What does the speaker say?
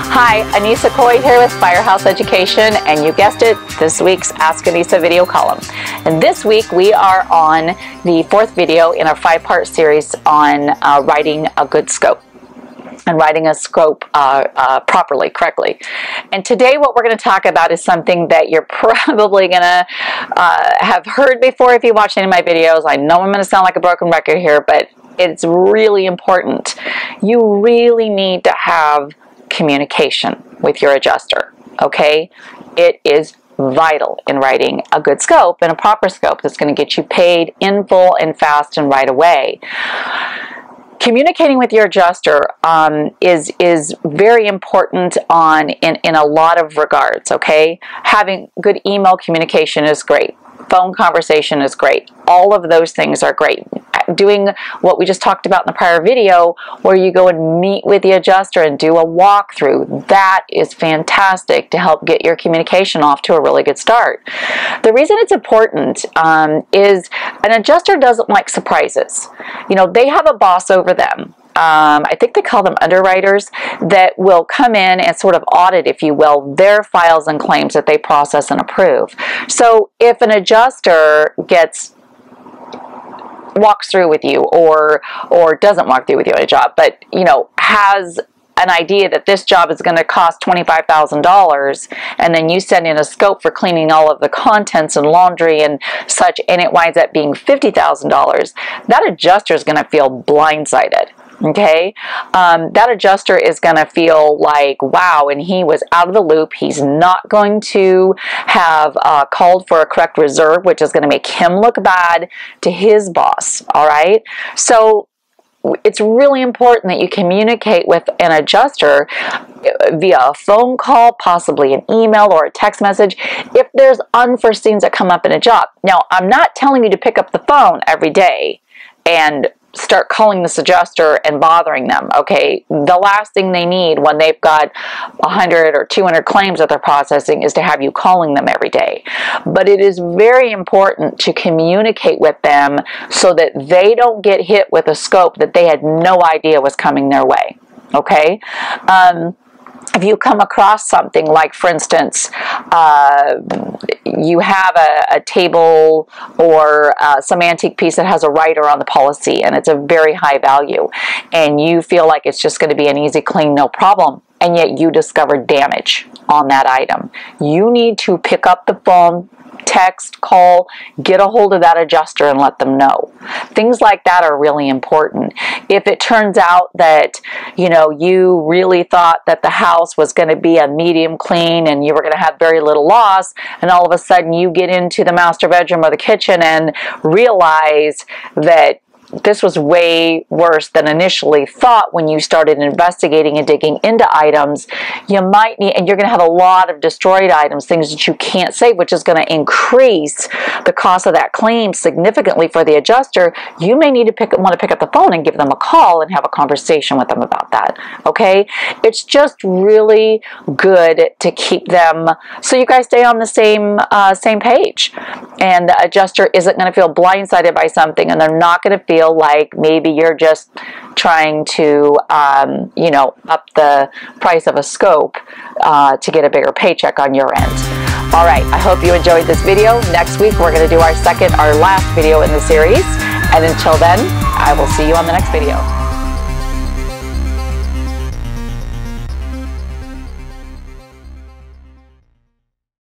Hi, Anissa Coy here with Firehouse Education, and you guessed it, this week's Ask Anissa video column. And this week we are on the fourth video in our 5-part series on writing a good scope and writing a scope properly, correctly. And today what we're going to talk about is something that you're probably going to have heard before if you watch any of my videos. I know I'm going to sound like a broken record here, but it's really important. You really need to have communication with your adjuster, okay? It is vital in writing a good scope and a proper scope that's going to get you paid in full and fast and right away. Communicating with your adjuster is very important in a lot of regards, okay? Having good email communication is great. Phone conversation is great. All of those things are great. Doing what we just talked about in the prior video, where you go and meet with the adjuster and do a walkthrough, that is fantastic to help get your communication off to a really good start. The reason it's important is an adjuster doesn't like surprises. You know, they have a boss over them. I think they call them underwriters, that will come in and sort of audit, if you will, their files and claims that they process and approve. So if an adjuster walks through with you or doesn't walk through with you on a job, but has an idea that this job is going to cost $25,000, and then you send in a scope for cleaning all of the contents and laundry and such, and it winds up being $50,000, that adjuster is going to feel blindsided. Okay, that adjuster is going to feel like, wow, and he was out of the loop. He's not going to have called for a correct reserve, which is going to make him look bad to his boss. All right, so it's really important that you communicate with an adjuster via a phone call, possibly an email or a text message, if there's unforeseens that come up in a job. Now, I'm not telling you to pick up the phone every day and start calling this adjuster and bothering them, okay? The last thing they need when they've got 100 or 200 claims that they're processing is to have you calling them every day. But it is very important to communicate with them so that they don't get hit with a scope that they had no idea was coming their way, okay? If you come across something like, for instance, you have a table or some antique piece that has a writer on the policy and it's a very high value, and you feel like it's just going to be an easy clean, no problem, and yet you discover damage on that item, you need to pick up the phone, text, call, get a hold of that adjuster and let them know. Things like that are really important. If it turns out that, you really thought that the house was going to be a medium clean and you were going to have very little loss, and all of a sudden you get into the master bedroom or the kitchen and realize that this was way worse than initially thought when you started investigating and digging into items, you might need, and you're going to have a lot of destroyed items, things that you can't save, which is going to increase the cost of that claim significantly for the adjuster. You may need to want to pick up the phone and give them a call and have a conversation with them about that, okay? It's just really good to keep them, so you guys stay on the same page, and the adjuster isn't going to feel blindsided by something, and they're not going to feel like maybe you're just trying to, up the price of a scope to get a bigger paycheck on your end. All right, I hope you enjoyed this video. Next week, we're going to do our last video in the series. And until then, I will see you on the next video.